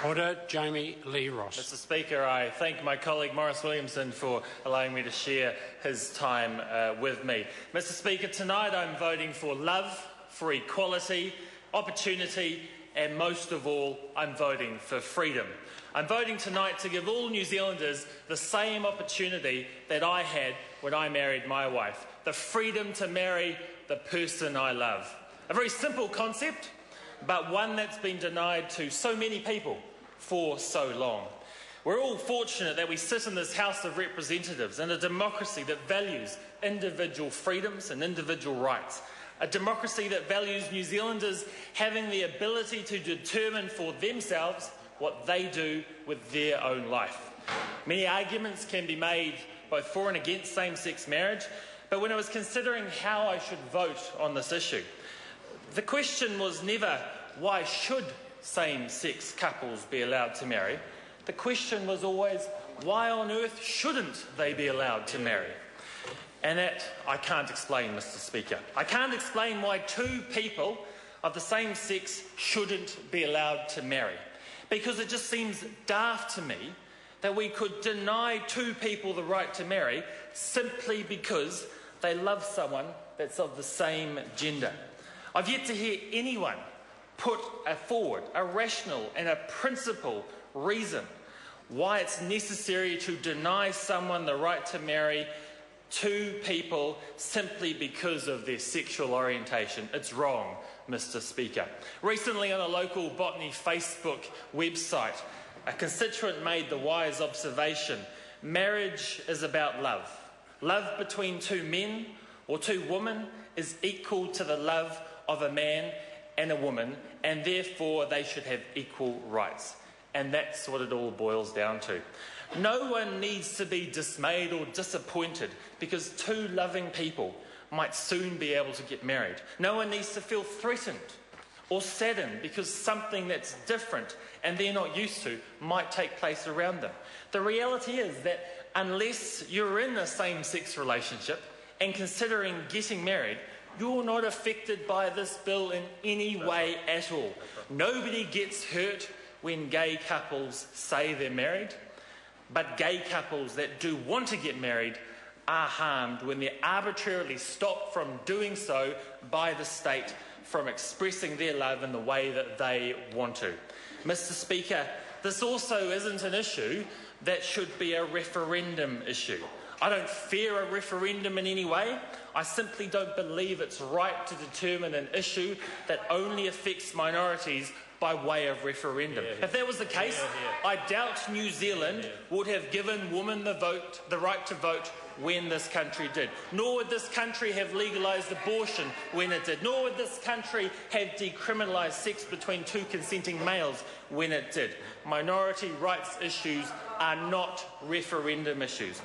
Order. Jami-Lee Ross. Mr Speaker, I thank my colleague Maurice Williamson for allowing me to share his time with me. Mr Speaker, tonight I'm voting for love, for equality, opportunity, and most of all, I'm voting for freedom. I'm voting tonight to give all New Zealanders the same opportunity that I had when I married my wife, the freedom to marry the person I love. A very simple concept, but one that's been denied to so many people for so long. We're all fortunate that we sit in this House of Representatives in a democracy that values individual freedoms and individual rights, a democracy that values New Zealanders having the ability to determine for themselves what they do with their own life. Many arguments can be made both for and against same-sex marriage, but when I was considering how I should vote on this issue, the question was never, why should same-sex couples be allowed to marry? The question was always, why on earth shouldn't they be allowed to marry? And that I can't explain, Mr Speaker. I can't explain why two people of the same sex shouldn't be allowed to marry, because it just seems daft to me that we could deny two people the right to marry simply because they love someone that's of the same gender. I've yet to hear anyone put forward a rational and a principled reason why it's necessary to deny someone the right to marry two people simply because of their sexual orientation. It's wrong, Mr Speaker. Recently on a local botany Facebook website, a constituent made the wise observation: marriage is about love. Love between two men or two women is equal to the love of a man and a woman, and therefore they should have equal rights. And that's what it all boils down to. No one needs to be dismayed or disappointed because two loving people might soon be able to get married. No one needs to feel threatened or saddened because something that's different and they're not used to might take place around them. The reality is that unless you're in a same-sex relationship and considering getting married, you're not affected by this bill in any way at all. Nobody gets hurt when gay couples say they're married, but gay couples that do want to get married are harmed when they're arbitrarily stopped from doing so by the state, from expressing their love in the way that they want to. Mr Speaker, this also isn't an issue that should be a referendum issue. I don't fear a referendum in any way. I simply don't believe it's right to determine an issue that only affects minorities by way of referendum. If that was the case, I doubt New Zealand would have given women the right to vote when this country did. Nor would this country have legalised abortion when it did. Nor would this country have decriminalised sex between two consenting males when it did. Minority rights issues are not referendum issues.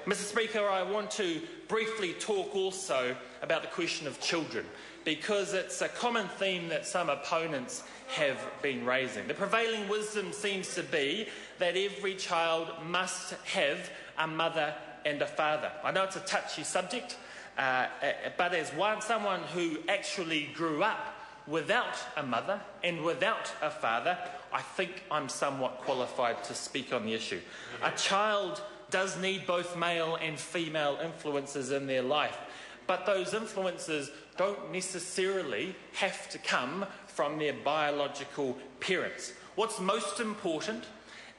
Mr Speaker, I want to briefly talk also about the question of children, because it's a common theme that some opponents have been raising. The prevailing wisdom seems to be that every child must have a mother and a father. I know it's a touchy subject, but as someone who actually grew up without a mother and without a father, I think I'm somewhat qualified to speak on the issue. A child does need both male and female influences in their life, but those influences don't necessarily have to come from their biological parents. What's most important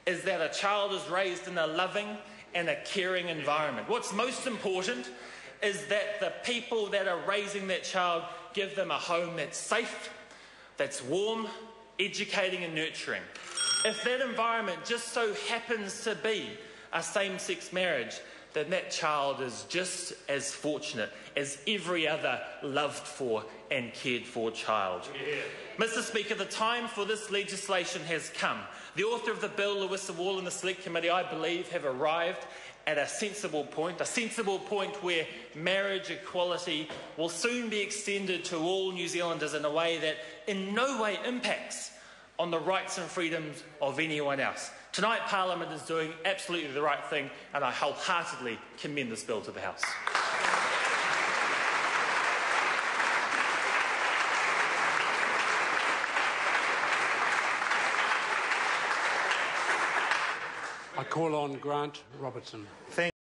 is that a child is raised in a loving and a caring environment. What's most important is that the people that are raising that child give them a home that's safe, that's warm, educating and nurturing. If that environment just so happens to be a same-sex marriage, then that child is just as fortunate as every other loved for and cared for child. Mr Speaker, the time for this legislation has come. The author of the bill, Lewis Wall, and the Select Committee, I believe, have arrived at a sensible point where marriage equality will soon be extended to all New Zealanders in a way that in no way impacts on the rights and freedoms of anyone else. Tonight, Parliament is doing absolutely the right thing, and I wholeheartedly commend this bill to the House. I call on Grant Robertson. Thank